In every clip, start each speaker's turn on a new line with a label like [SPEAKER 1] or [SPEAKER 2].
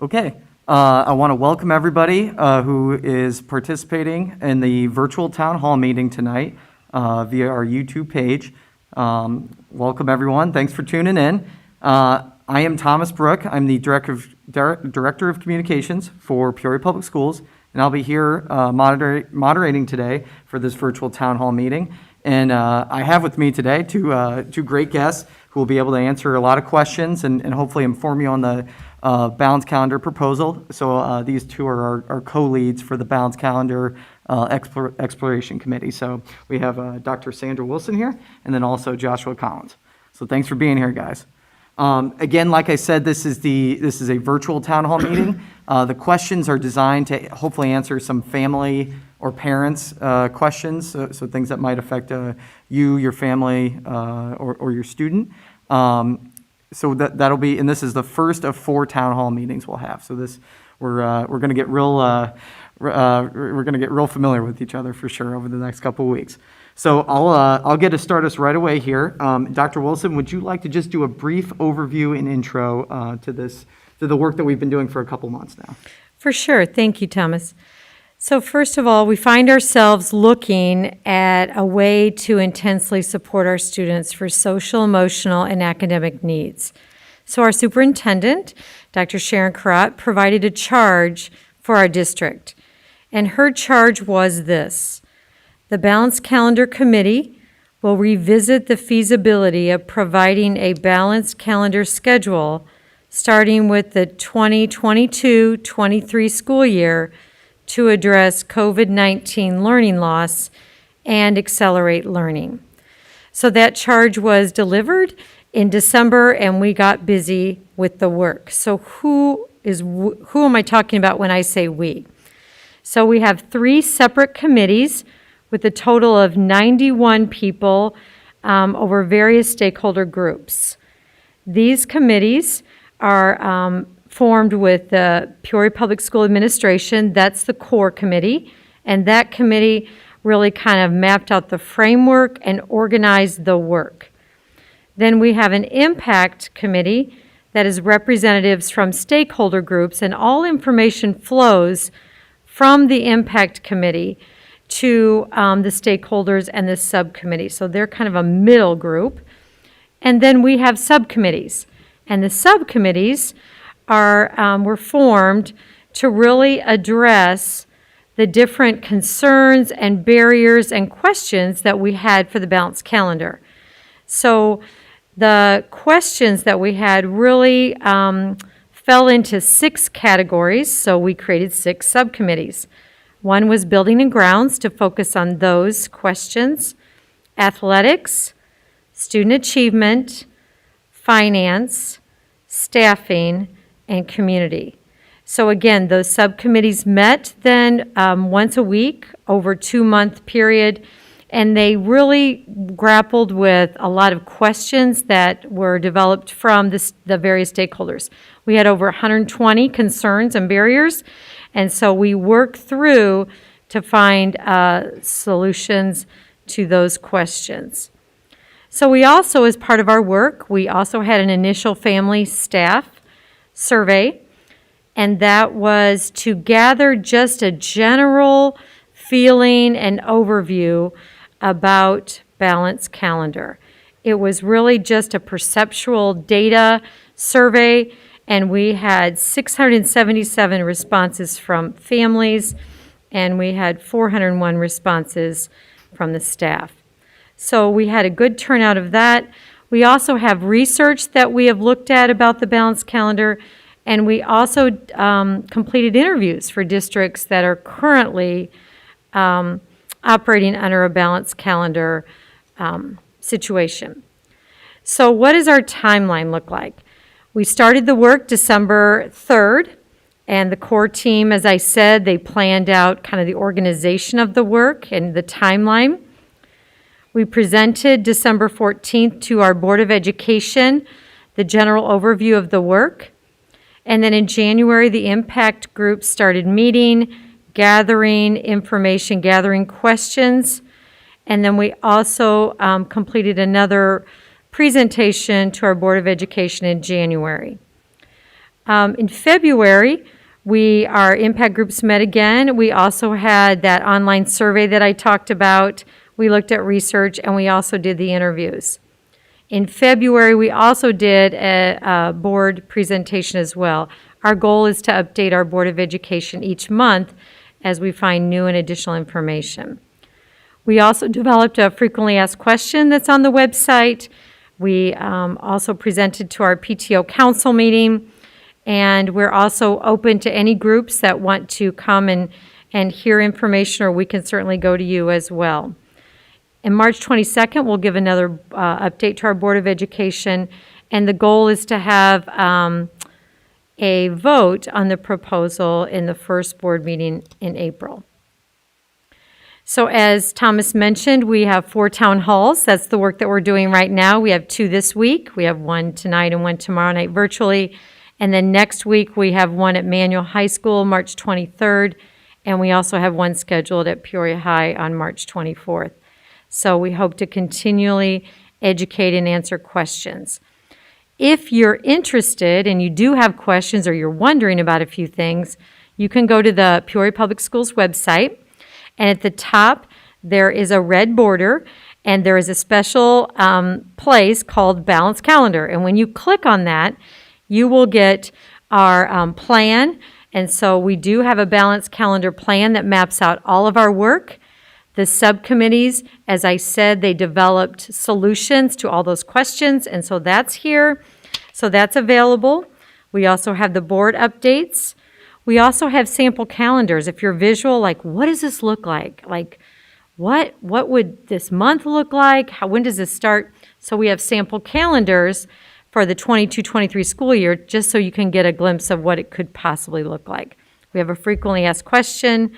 [SPEAKER 1] Okay, I want to welcome everybody who is participating in the virtual town hall meeting tonight via our YouTube page. Welcome everyone, thanks for tuning in. I am Thomas Brook, I'm the Director of Communications for Peoria Public Schools, and I'll be here moderating today for this virtual town hall meeting. And I have with me today two great guests who will be able to answer a lot of questions and hopefully inform you on the Balanced Calendar proposal. So these two are our co-leads for the Balanced Calendar Exploration Committee. So we have Dr. Sandra Wilson here, and then also Joshua Collins. So thanks for being here, guys. Again, like I said, this is a virtual town hall meeting. The questions are designed to hopefully answer some family or parents' questions, so things that might affect you, your family, or your student. So that'll be, and this is the first of 4 town hall meetings we'll have. So this we're going to get real familiar with each other for sure over the next couple of weeks. So I'll get to start us right away here. Dr. Wilson, would you like to just do a brief overview and intro to the work that we've been doing for a couple months now?
[SPEAKER 2] For sure. Thank you, Thomas. So first of all, we find ourselves looking at a way to intensely support our students for social, emotional, and academic needs. So our superintendent, Dr. Sharon Karat, provided a charge for our district. And her charge was this: the Balanced Calendar Committee will revisit the feasibility of providing a balanced calendar schedule starting with the 2022-23 school year to address COVID-19 learning loss and accelerate learning. So that charge was delivered in December, and we got busy with the work. So who am I talking about when I say we? So we have 3 separate committees with a total of 91 people over various stakeholder groups. These committees are formed with the Peoria Public School Administration. That's the core committee, and that committee really kind of mapped out the framework and organized the work. Then we have an impact committee that is representatives from stakeholder groups, and all information flows from the impact committee to the stakeholders and the subcommittee. So they're kind of a middle group. And then we have subcommittees, and the subcommittees were formed to really address the different concerns and barriers and questions that we had for the balanced calendar. So the questions that we had really fell into 6 categories, so we created 6 subcommittees. One was building and grounds, to focus on those questions, athletics, student achievement, finance, staffing, and community. So again, those subcommittees met then once a week over a 2-month period, and they really grappled with a lot of questions that were developed from the various stakeholders. We had over 120 concerns and barriers, and so we worked through to find solutions to those questions. So we also, as part of our work, we also had an initial family staff survey, and that was to gather just a general feeling and overview about balanced calendar. It was really just a perceptual data survey, and we had 677 responses from families, and we had 401 responses from the staff. So we had a good turnout of that. We also have research that we have looked at about the balanced calendar, and we also completed interviews for districts that are currently operating under a balanced calendar situation. So what does our timeline look like? We started the work December 3rd, and the core team, as I said, they planned out kind of the organization of the work and the timeline. We presented December 14th to our Board of Education the general overview of the work. And then in January, the impact group started meeting, gathering information, gathering questions. And then we also completed another presentation to our Board of Education in January. In February, our impact groups met again. We also had that online survey that I talked about. We looked at research, and we also did the interviews. In February, we also did a board presentation as well. Our goal is to update our Board of Education each month as we find new and additional information. We also developed a frequently asked question that's on the website. We also presented to our PTO council meeting, and we're also open to any groups that want to come and hear information, or we can certainly go to you as well. And March 22nd, we'll give another update to our Board of Education, and the goal is to have a vote on the proposal in the first board meeting in April. So as Thomas mentioned, we have 4 town halls. That's the work that we're doing right now. We have 2 this week. We have 1 tonight and 1 tomorrow night virtually. And then next week, we have 1 at Manual High School, March 23rd, and we also have 1 scheduled at Peoria High on March 24th. So we hope to continually educate and answer questions. If you're interested and you do have questions or you're wondering about a few things, you can go to the Peoria Public Schools website, and at the top there is a red border, and there is a special place called Balance Calendar. And when you click on that, you will get our plan. And so we do have a Balance Calendar plan that maps out all of our work. The subcommittees, as I said, they developed solutions to all those questions, and so that's here. So that's available. We also have the board updates. We also have sample calendars. If you're visual, like, what does this look like? Like, what would this month look like? When does this start? So we have sample calendars for the 22-23 school year, just so you can get a glimpse of what it could possibly look like. We have a frequently asked question.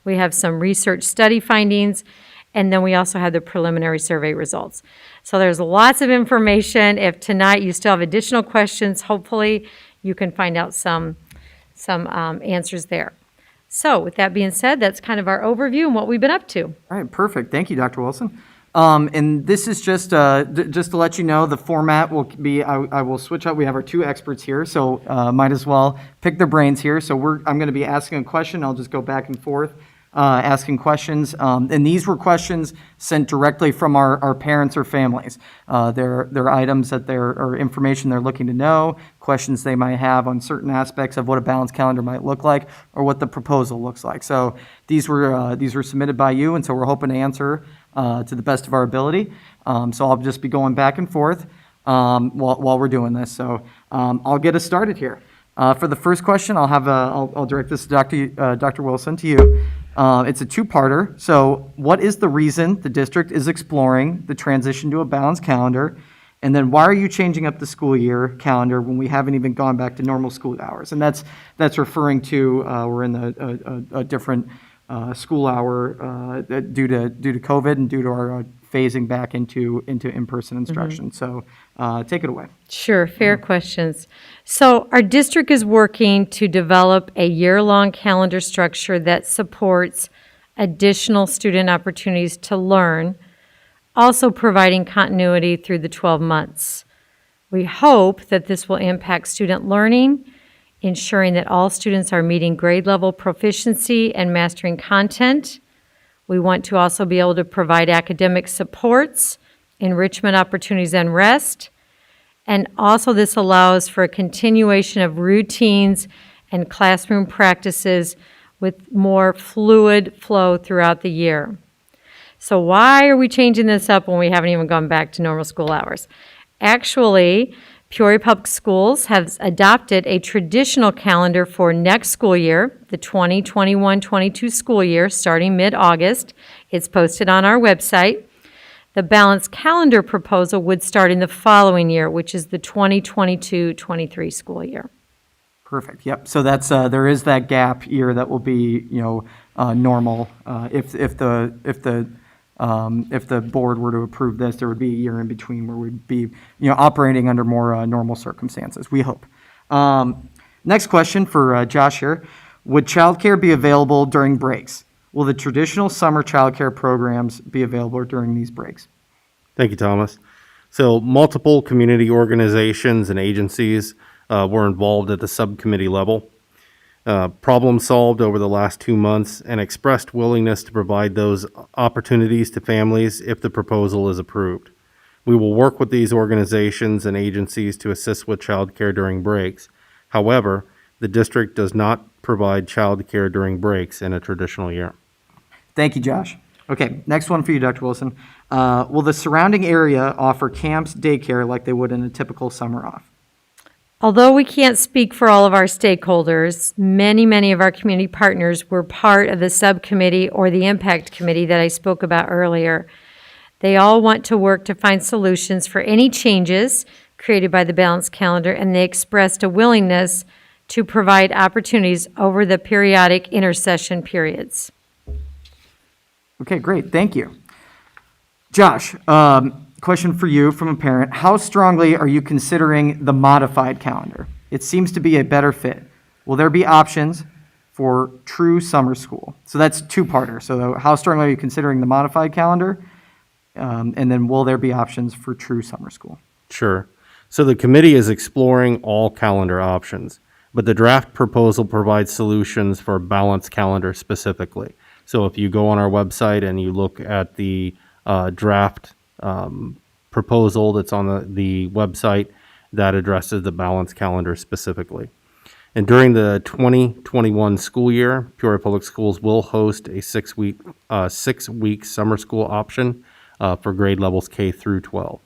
[SPEAKER 2] We have some research study findings, and then we also have the preliminary survey results. So there's lots of information. If tonight you still have additional questions, hopefully you can find out some answers there. So with that being said, that's kind of our overview and what we've been up to.
[SPEAKER 1] All right, perfect. Thank you, Dr. Wilson. And this is just to let you know, the format will be, I will switch up. We have our 2 experts here, so might as well pick their brains here. So I'm going to be asking a question. I'll just go back and forth asking questions. And these were questions sent directly from our parents or families. They're items that or information they're looking to know, questions they might have on certain aspects of what a balanced calendar might look like or what the proposal looks like. So these were submitted by you, and so we're hoping to answer to the best of our ability. So I'll just be going back and forth while we're doing this. So I'll get us started here. For the first question, I'll direct this to Dr. Wilson, to you. It's a 2-parter. So what is the reason the district is exploring the transition to a balanced calendar? And then why are you changing up the school year calendar when we haven't even gone back to normal school hours? And that's referring to we're in a different school hour due to COVID and due to our phasing back into in-person instruction. So take it away.
[SPEAKER 2] Sure, fair questions. So our district is working to develop a year-long calendar structure that supports additional student opportunities to learn, also providing continuity through the 12 months. We hope that this will impact student learning, ensuring that all students are meeting grade level proficiency and mastering content. We want to also be able to provide academic supports, enrichment opportunities, and rest. And also this allows for a continuation of routines and classroom practices with more fluid flow throughout the year. So why are we changing this up when we haven't even gone back to normal school hours? Actually, Peoria Public Schools has adopted a traditional calendar for next school year, the 2021-22 school year, starting mid-August. It's posted on our website. The balanced calendar proposal would start in the following year, which is the 2022-23 school year.
[SPEAKER 1] Perfect. Yep. So that's there is that gap year that will be normal if the board were to approve this, there would be a year in between where we'd be, operating under more normal circumstances, we hope. Next question for Josh here. Would childcare be available during breaks? Will the traditional summer childcare programs be available during these breaks?
[SPEAKER 3] Thank you, Thomas. So multiple community organizations and agencies were involved at the subcommittee level, problem solved over the last 2 months, and expressed willingness to provide those opportunities to families if the proposal is approved. We will work with these organizations and agencies to assist with childcare during breaks. However, the district does not provide childcare during breaks in a traditional year.
[SPEAKER 1] Thank you, Josh. Okay, next one for you, Dr. Wilson. Will the surrounding area offer camps, daycare like they would in a typical summer off?
[SPEAKER 2] Although we can't speak for all of our stakeholders, many of our community partners were part of the subcommittee or the impact committee that I spoke about earlier. They all want to work to find solutions for any changes created by the balanced calendar, and they expressed a willingness to provide opportunities over the periodic intersession periods.
[SPEAKER 1] Okay, great, thank you. Josh, question for you from a parent. How strongly are you considering the modified calendar? It seems to be a better fit. Will there be options for true summer school? So that's two-parter. So how strongly are you considering the modified calendar? And then will there be options for true summer school?
[SPEAKER 3] Sure. So the committee is exploring all calendar options, but the draft proposal provides solutions for a balanced calendar specifically. So if you go on our website and you look at the draft proposal that's on the website, that addresses the balanced calendar specifically. And during the 2021 school year, Peoria Public Schools will host a six-week summer school option for grade levels K through 12.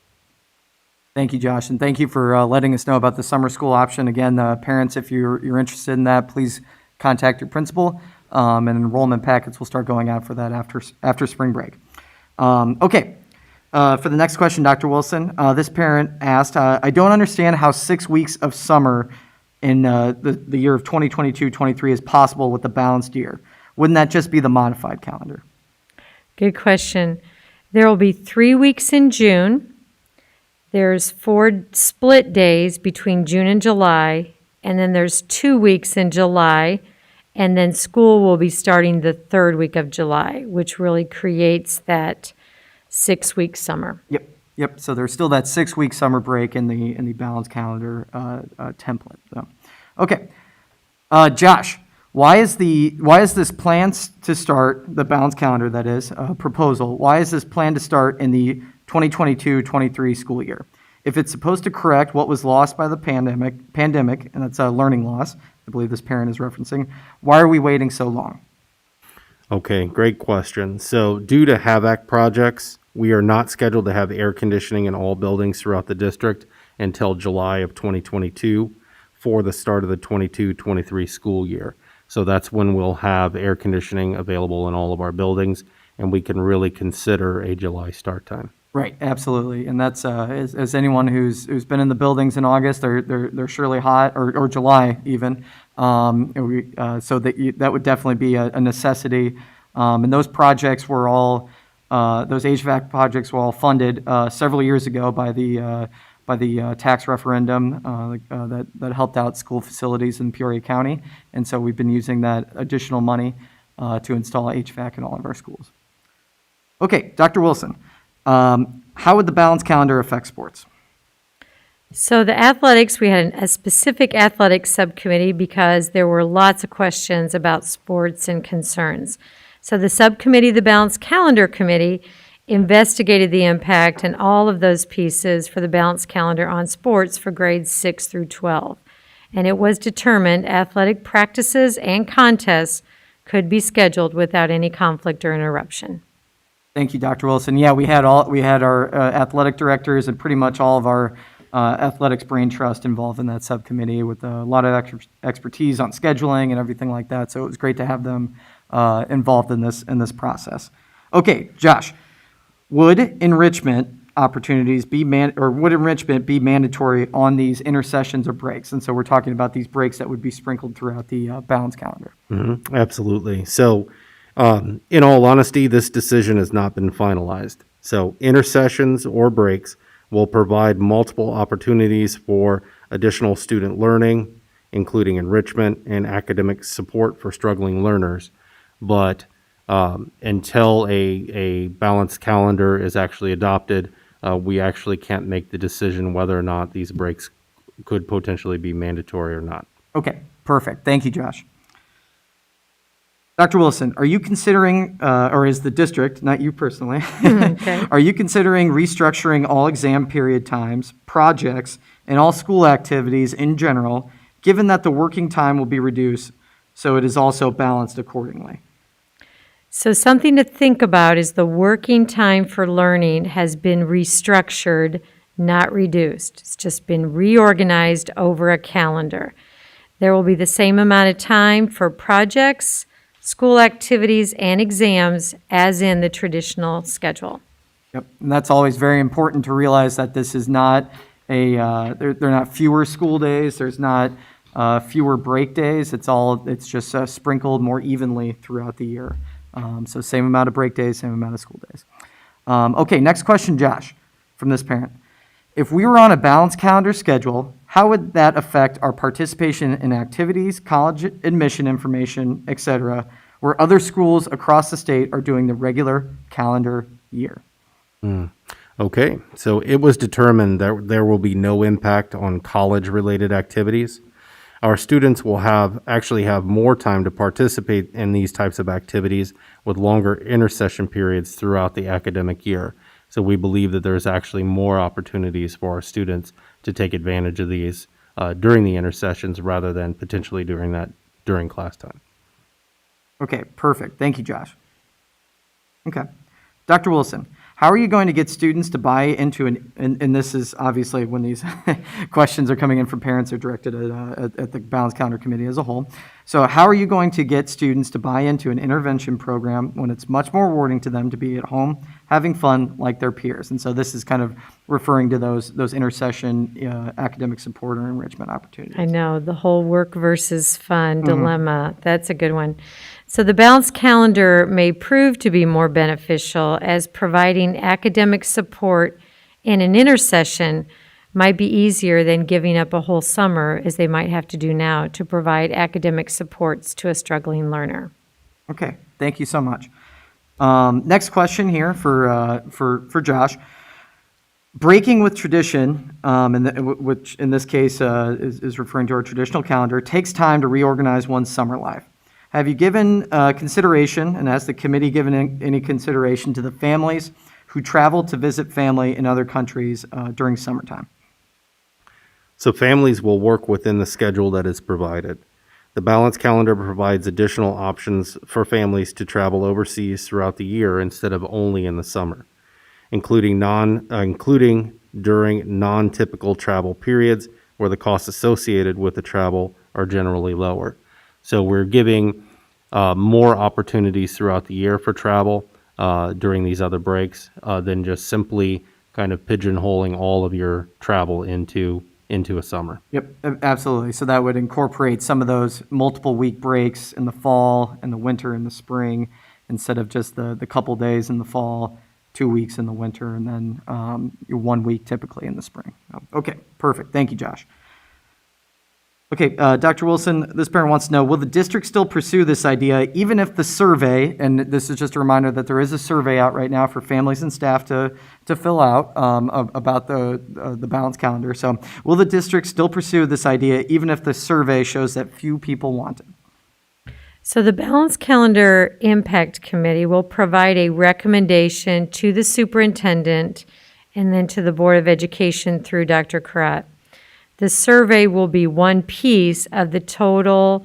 [SPEAKER 1] Thank you, Josh, and thank you for letting us know about the summer school option. Again, parents, if you're interested in that, please contact your principal, and enrollment packets will start going out for that after spring break. Okay, for the next question, Dr. Wilson, this parent asked, I don't understand how 6 weeks of summer in the year of 2022-23 is possible with the balanced year. Wouldn't that just be the modified calendar?
[SPEAKER 2] Good question. There will be 3 weeks in June. There's 4 split days between June and July, and then there's 2 weeks in July, and then school will be starting the 3rd week of July, which really creates that 6-week summer.
[SPEAKER 1] Yep. So there's still that 6-week summer break in the balanced calendar template. So, okay, Josh, why is this plan to start the balanced calendar? That is proposal. Why is this plan to start in the 2022-23 school year? If it's supposed to correct what was lost by the pandemic, and that's a learning loss, I believe this parent is referencing, why are we waiting so long?
[SPEAKER 3] Okay, great question. So due to HAVAC projects, we are not scheduled to have air conditioning in all buildings throughout the district until July of 2022 for the start of the 22-23 school year. So that's when we'll have air conditioning available in all of our buildings, and we can really consider a July start time.
[SPEAKER 1] Right, absolutely, and that's as anyone who's been in the buildings in August, they're surely hot, or July even. So that would definitely be a necessity. And those projects were all those HVAC projects were all funded several years ago by the tax referendum that helped out school facilities in Peoria County, and so we've been using that additional money to install HVAC in all of our schools. Okay, Dr. Wilson. How would the balanced calendar affect sports?
[SPEAKER 2] So the athletics, we had a specific athletics subcommittee because there were lots of questions about sports and concerns. So the subcommittee, the balanced calendar committee, investigated the impact and all of those pieces for the balanced calendar on sports for grades 6 through 12. And it was determined athletic practices and contests could be scheduled without any conflict or interruption.
[SPEAKER 1] Thank you, Dr. Wilson. Yeah, we had our athletic directors and pretty much all of our athletics brain trust involved in that subcommittee with a lot of expertise on scheduling and everything like that. So it was great to have them involved in this process. Okay, Josh, would enrichment opportunities would enrichment be mandatory on these intersessions or breaks? And so we're talking about these breaks that would be sprinkled throughout the balanced calendar.
[SPEAKER 3] Mm-hmm, absolutely. So. In all honesty, this decision has not been finalized. So intersessions or breaks will provide multiple opportunities for additional student learning, including enrichment and academic support for struggling learners. But until a balanced calendar is actually adopted, we actually can't make the decision whether or not these breaks could potentially be mandatory or not.
[SPEAKER 1] Okay, perfect. Thank you, Josh. Dr. Wilson, are you considering, or is the district, not you personally,
[SPEAKER 2] Okay.
[SPEAKER 1] are you considering restructuring all exam period times, projects, and all school activities in general, given that the working time will be reduced, so it is also balanced accordingly?
[SPEAKER 2] So something to think about is the working time for learning has been restructured, not reduced. It's just been reorganized over a calendar. There will be the same amount of time for projects, school activities, and exams as in the traditional schedule.
[SPEAKER 1] Yep, and that's always very important to realize that this is not they're not fewer school days, there's not fewer break days, it's just sprinkled more evenly throughout the year. So same amount of break days, same amount of school days. Okay, next question, Josh, from this parent. If we were on a balanced calendar schedule, how would that affect our participation in activities, college admission information, etc., where other schools across the state are doing the regular calendar year?
[SPEAKER 3] Okay, so it was determined that there will be no impact on college-related activities. Our students will actually have more time to participate in these types of activities with longer intersession periods throughout the academic year. So we believe that there's actually more opportunities for our students to take advantage of these during the intersessions rather than potentially doing that during class time.
[SPEAKER 1] Okay, perfect. Thank you, Josh. Okay. Dr. Wilson, how are you going to get students to buy into and this is obviously when these questions are coming in from parents, they're directed at the Balanced Calendar Committee as a whole. So how are you going to get students to buy into an intervention program when it's much more rewarding to them to be at home, having fun like their peers? And so this is kind of referring to those intercession academic support or enrichment opportunities.
[SPEAKER 2] I know, the whole work versus fun dilemma. That's a good one. So the balanced calendar may prove to be more beneficial as providing academic support in an intersession might be easier than giving up a whole summer, as they might have to do now, to provide academic supports to a struggling learner.
[SPEAKER 1] Okay, thank you so much. Next question here for Josh. Breaking with tradition, which in this case is referring to our traditional calendar, takes time to reorganize one's summer life. Have you given consideration, and has the committee given any consideration to the families who travel to visit family in other countries during summertime?
[SPEAKER 3] So families will work within the schedule that is provided. The balanced calendar provides additional options for families to travel overseas throughout the year instead of only in the summer, including during non-typical travel periods where the costs associated with the travel are generally lower. So we're giving more opportunities throughout the year for travel during these other breaks than just simply kind of pigeonholing all of your travel into a summer.
[SPEAKER 1] Yep, absolutely. So that would incorporate some of those multiple week breaks in the fall and the winter and the spring, instead of just the couple days in the fall, 2 weeks in the winter, and then your 1 week typically in the spring. Okay, perfect. Thank you, Josh. Okay, Dr. Wilson, this parent wants to know, will the district still pursue this idea even if the survey, and this is just a reminder that there is a survey out right now for families and staff to fill out about the balanced calendar. So will the district still pursue this idea even if the survey shows that few people want it?
[SPEAKER 2] So the Balanced Calendar Impact Committee will provide a recommendation to the superintendent and then to the Board of Education through Dr. Karat. The survey will be one piece of the total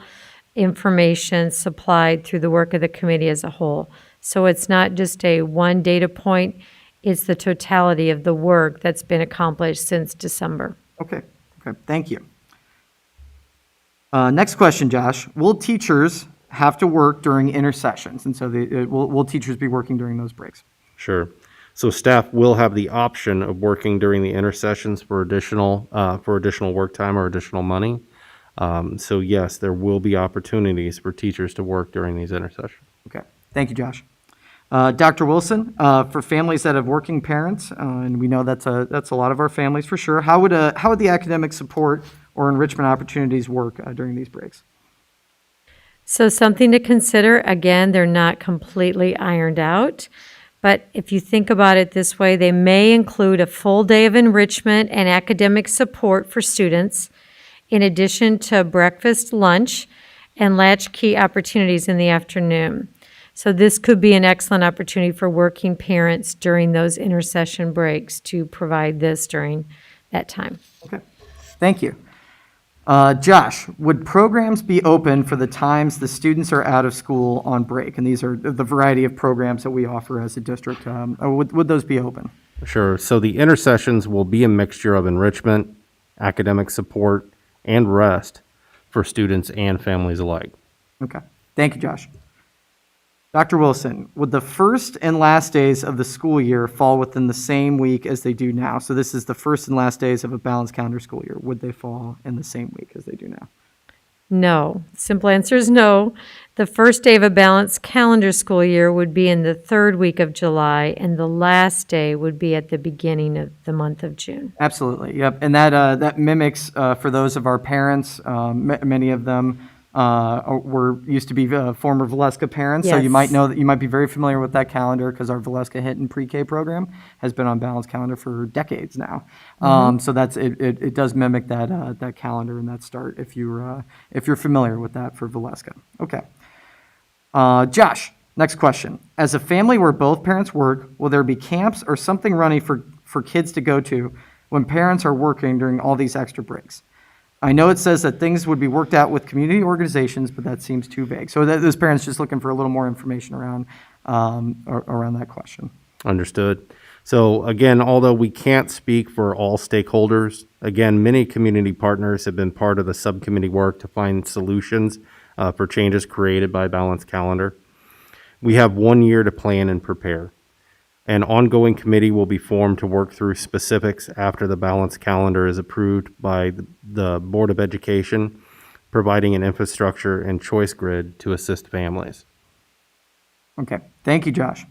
[SPEAKER 2] information supplied through the work of the committee as a whole. So it's not just a one data point, it's the totality of the work that's been accomplished since December.
[SPEAKER 1] Okay, thank you. Next question, Josh. Will teachers have to work during intersessions? And so will teachers be working during those breaks?
[SPEAKER 3] Sure. So staff will have the option of working during the intersessions for additional work time or additional money. So yes, there will be opportunities for teachers to work during these intersessions.
[SPEAKER 1] Okay, thank you, Josh. Dr. Wilson, for families that have working parents, and we know that's a lot of our families for sure, how would the academic support or enrichment opportunities work during these breaks?
[SPEAKER 2] So something to consider, again, they're not completely ironed out, But if you think about it this way, they may include a full day of enrichment and academic support for students, in addition to breakfast, lunch, and latchkey opportunities in the afternoon. So this could be an excellent opportunity for working parents during those intersession breaks to provide this during that time.
[SPEAKER 1] Okay, thank you. Josh, would programs be open for the times the students are out of school on break? And these are the variety of programs that we offer as a district. Or would those be open?
[SPEAKER 3] Sure. So the intersessions will be a mixture of enrichment, academic support, and rest for students and families alike.
[SPEAKER 1] Okay, thank you, Josh. Dr. Wilson, would the first and last days of the school year fall within the same week as they do now? So this is the first and last days of a balanced calendar school year. Would they fall in the same week as they do now?
[SPEAKER 2] No. Simple answer is no. The first day of a balanced calendar school year would be in the third week of July, and the last day would be at the beginning of the month of June.
[SPEAKER 1] Absolutely, yep. And that mimics, for those of our parents, many of them used to be former Valeska parents. So you
[SPEAKER 2] Yes.
[SPEAKER 1] might know that you might be very familiar with that calendar because our Valeska Hit and Pre-K program has been on balanced calendar for decades now. So it does mimic that calendar and that start if you're familiar with that for Valeska. Okay. Josh, next question. As a family where both parents work, will there be camps or something running for kids to go to when parents are working during all these extra breaks? I know it says that things would be worked out with community organizations, but that seems too vague. So this parent's just looking for a little more information around that question.
[SPEAKER 3] Understood. So again, although we can't speak for all stakeholders, again, many community partners have been part of the subcommittee work to find solutions for changes created by Balanced Calendar. We have 1 year to plan and prepare. An ongoing committee will be formed to work through specifics after the Balanced Calendar is approved by the Board of Education, providing an infrastructure and choice grid to assist families.
[SPEAKER 1] Okay, thank you, Josh.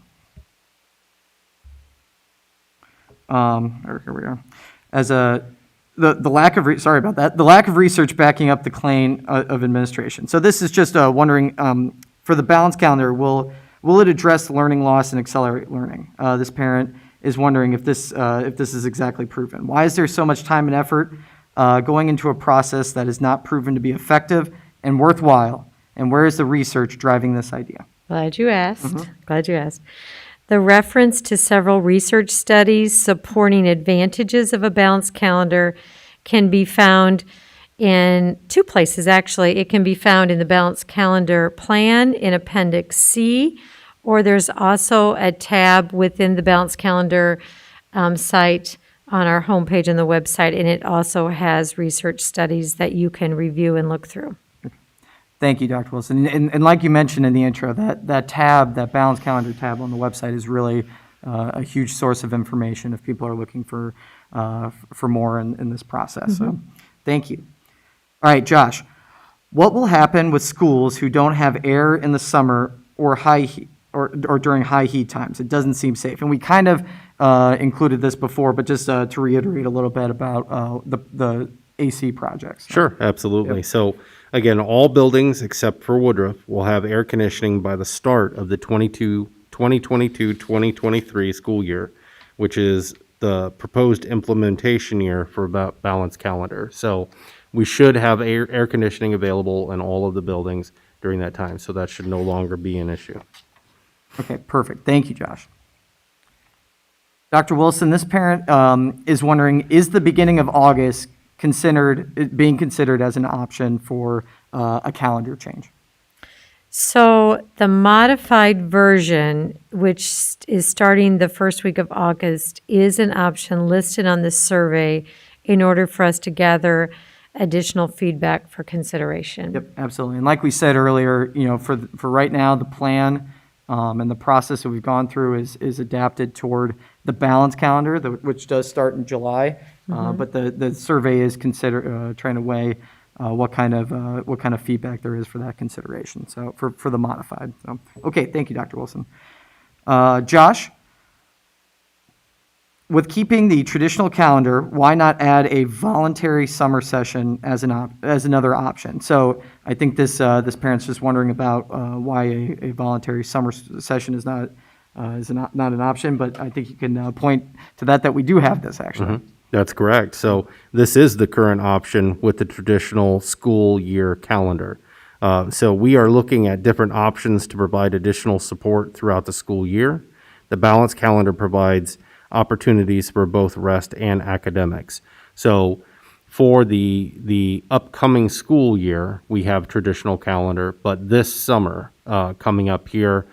[SPEAKER 1] Here we are. The lack of sorry about that. The lack of research backing up the claim of administration. So this is just wondering for the balanced calendar, will it address learning loss and accelerate learning? This parent is wondering if this is exactly proven. Why is there so much time and effort going into a process that is not proven to be effective and worthwhile? And where is the research driving this idea?
[SPEAKER 2] Glad you asked. Glad you asked. The reference to several research studies supporting advantages of a balanced calendar can be found in two places, actually. It can be found in the balanced calendar plan in Appendix C, or there's also a tab within the balanced calendar site on our homepage on the website, and it also has research studies that you can review and look through.
[SPEAKER 1] Thank you, Dr. Wilson. And like you mentioned in the intro, that tab, that balanced calendar tab on the website is really a huge source of information if people are looking for more in this process. So thank you. All right, Josh, what will happen with schools who don't have air in the summer or high heat or during high heat times? It doesn't seem safe. And we kind of included this before, but just to reiterate a little bit about the AC projects.
[SPEAKER 3] Sure, absolutely.
[SPEAKER 1] Yep.
[SPEAKER 3] So again, all buildings except for Woodruff will have air conditioning by the start of the 2022-2023 school year, which is the proposed implementation year for balanced calendar. So we should have air conditioning available in all of the buildings during that time. So that should no longer be an issue.
[SPEAKER 1] Okay, perfect. Thank you, Josh. Dr. Wilson, this parent is wondering, is the beginning of August being considered as an option for a calendar change?
[SPEAKER 2] So the modified version, which is starting the first week of August, is an option listed on the survey in order for us to gather additional feedback for consideration.
[SPEAKER 1] Yep, absolutely. And like we said earlier, for right now, the plan and the process that we've gone through is adapted toward the balanced calendar, which does start in July. But the survey is trying to weigh what kind of feedback there is for that consideration. So for the modified. So okay, thank you, Dr. Wilson. Josh, with keeping the traditional calendar, why not add a voluntary summer session as another option? So I think this parent's just wondering about why a voluntary summer session is not not an option, but I think you can point to that we do have this actually.
[SPEAKER 3] That's correct. So this is the current option with the traditional school year calendar. So we are looking at different options to provide additional support throughout the school year. The balanced calendar provides opportunities for both rest and academics. So for the upcoming school year, we have traditional calendar, but this summer, coming up here,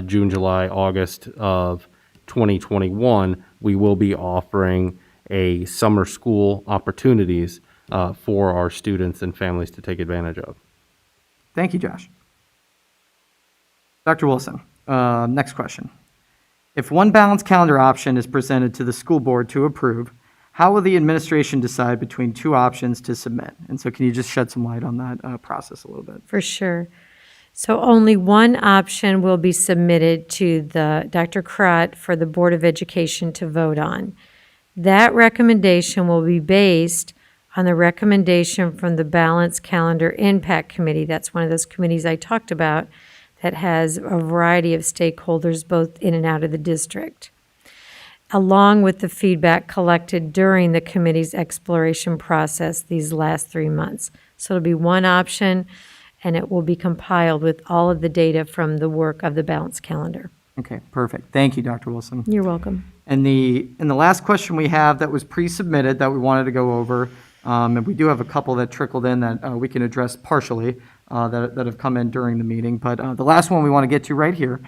[SPEAKER 3] June, July, August of 2021, we will be offering a summer school opportunities for our students and families to take advantage of.
[SPEAKER 1] Thank you, Josh. Dr. Wilson, next question. If one balanced calendar option is presented to the school board to approve, how will the administration decide between two options to submit? And so can you just shed some light on that process a little bit?
[SPEAKER 2] For sure. So only one option will be submitted to the Dr. Crott for the Board of Education to vote on. That recommendation will be based on the recommendation from the Balanced Calendar Impact Committee. That's one of those committees I talked about that has a variety of stakeholders both in and out of the district, along with the feedback collected during the committee's exploration process these last 3 months. So it'll be one option, and it will be compiled with all of the data from the work of the Balanced Calendar.
[SPEAKER 1] Okay, perfect. Thank you, Dr. Wilson.
[SPEAKER 2] You're welcome.
[SPEAKER 1] And the last question we have that was pre-submitted that we wanted to go over, and we do have a couple that trickled in that we can address partially that have come in during the meeting. But the last one we want to get to right here.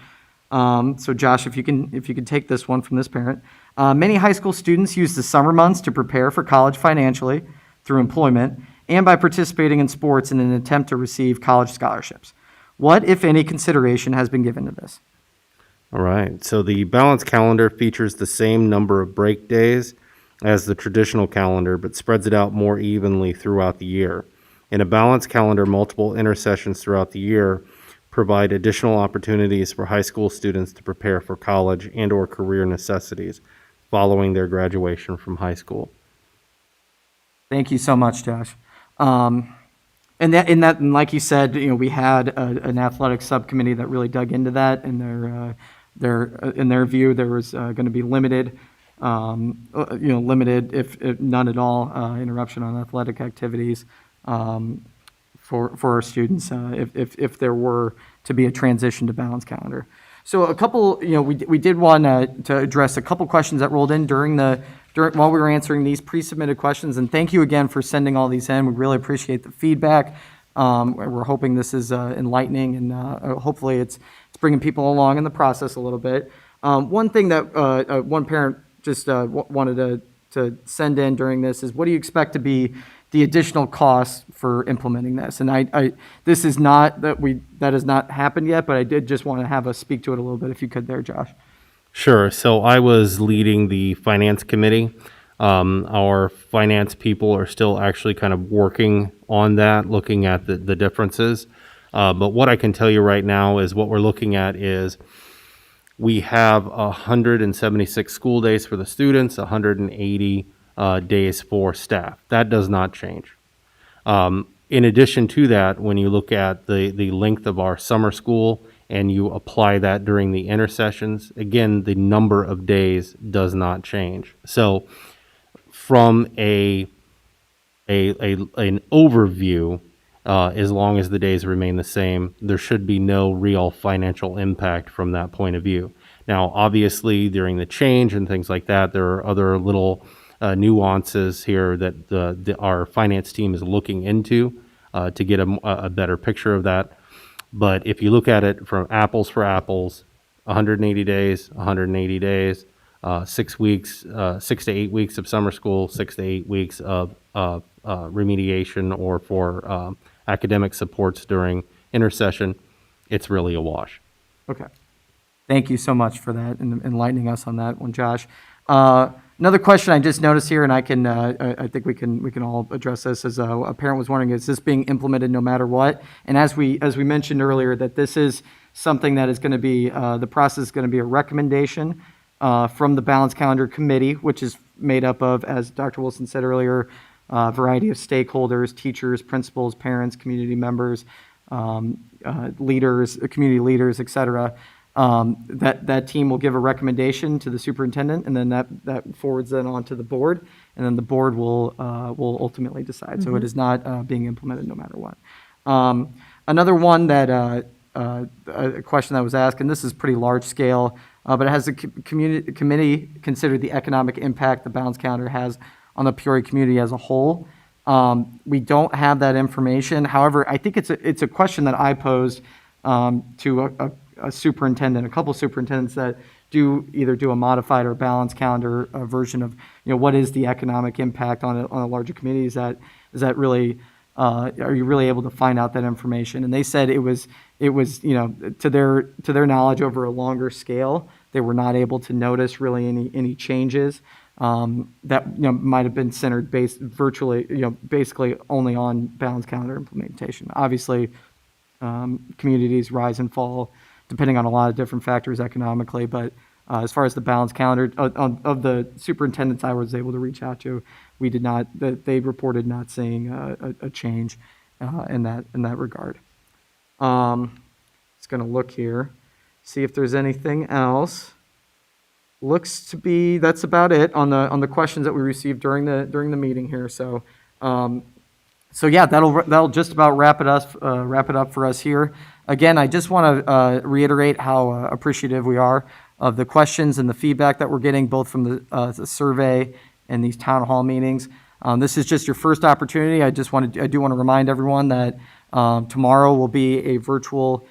[SPEAKER 1] So Josh, if you can take this one from this parent. Many high school students use the summer months to prepare for college financially through employment and by participating in sports in an attempt to receive college scholarships. What, if any, consideration has been given to this?
[SPEAKER 3] All right, so the balanced calendar features the same number of break days as the traditional calendar, but spreads it out more evenly throughout the year. In a balanced calendar, multiple intersessions throughout the year provide additional opportunities for high school students to prepare for college and/or career necessities following their graduation from high school.
[SPEAKER 1] Thank you so much, Josh. And like you said, we had an athletic subcommittee that really dug into that, and in their view, there was going to be limited, if none at all, interruption on athletic activities for our students if there were to be a transition to balanced calendar. So a couple, we did want to address a couple questions that rolled in while we were answering these pre-submitted questions, and thank you again for sending all these in. We really appreciate the feedback. We're hoping this is enlightening, and hopefully it's bringing people along in the process a little bit. One thing that one parent just wanted to send in during this is, what do you expect to be the additional costs for implementing this? And this is not that has not happened yet, but I did just want to have us speak to it a little bit, if you could there, Josh.
[SPEAKER 3] Sure. So I was leading the finance committee. Our finance people are still actually kind of working on that, looking at the differences. But what I can tell you right now is what we're looking at is we have 176 school days for the students, 180 days for staff. That does not change. In addition to that, when you look at the length of our summer school and you apply that during the intersessions, again, the number of days does not change. So from an overview, as long as the days remain the same, there should be no real financial impact from that point of view. Now, obviously, during the change and things like that, there are other little nuances here that our finance team is looking into to get a better picture of that. But if you look at it from apples for apples, 180 days, 180 days, 6 weeks, 6 to 8 weeks of summer school, 6 to 8 weeks of remediation or for academic supports during intersession, it's really a wash.
[SPEAKER 1] Okay. Thank you so much for that and enlightening us on that one, Josh. Another question I just noticed here, and I think we can all address this, as a parent was wondering, is this being implemented no matter what? And as we mentioned earlier, that this is something that is going to be, the process is going to be a recommendation from the Balanced Calendar Committee, which is made up of, as Dr. Wilson said earlier, a variety of stakeholders, teachers, principals, parents, community members, leaders, community leaders, et cetera. That team will give a recommendation to the superintendent, and then that forwards that on to the board, and then the board will ultimately decide. So it is not being implemented no matter what. Another one that a question that was asked, and this is pretty large scale, but it has the committee considered the economic impact the balance calendar has on the Peoria community as a whole. We don't have that information. However, I think it's a question that I posed to a superintendent, a couple superintendents that either do a modified or balanced calendar version of, what is the economic impact on a larger community? Is that really, are you really able to find out that information? And they said it was, to their knowledge over a longer scale, they were not able to notice really any changes that might have been centered virtually, basically only on balanced calendar implementation. Obviously, communities rise and fall depending on a lot of different factors economically, but as far as the balanced calendar, of the superintendents I was able to reach out to, they reported not seeing a change in that regard. Just going to look here, see if there's anything else. Looks to be that's about it on the questions that we received during the meeting here. So yeah, that'll just about wrap it up for us here. Again, I just want to reiterate how appreciative we are of the questions and the feedback that we're getting, both from the survey and these town hall meetings. This is just your first opportunity. I do want to remind everyone that tomorrow will be a virtual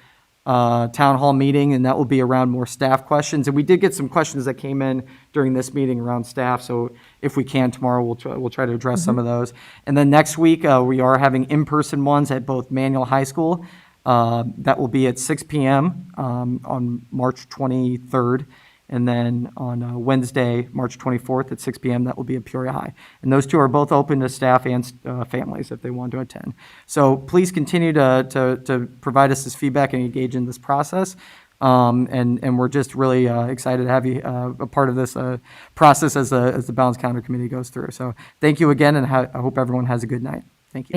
[SPEAKER 1] town hall meeting, and that will be around more staff questions. And we did get some questions that came in during this meeting around staff. So if we can tomorrow, we'll try to address some of those. And then next week, we are having in-person ones at both Manual High School. That will be at 6 p.m. On March 23rd. And then on Wednesday, March 24th at 6 p.m., that will be at Peoria High. And those two are both open to staff and families if they want to attend. So please continue to provide us this feedback and engage in this process. And we're just really excited to have you a part of this process as the Balanced Calendar Committee goes through. So thank you again, and I hope everyone has a good night. Thank you.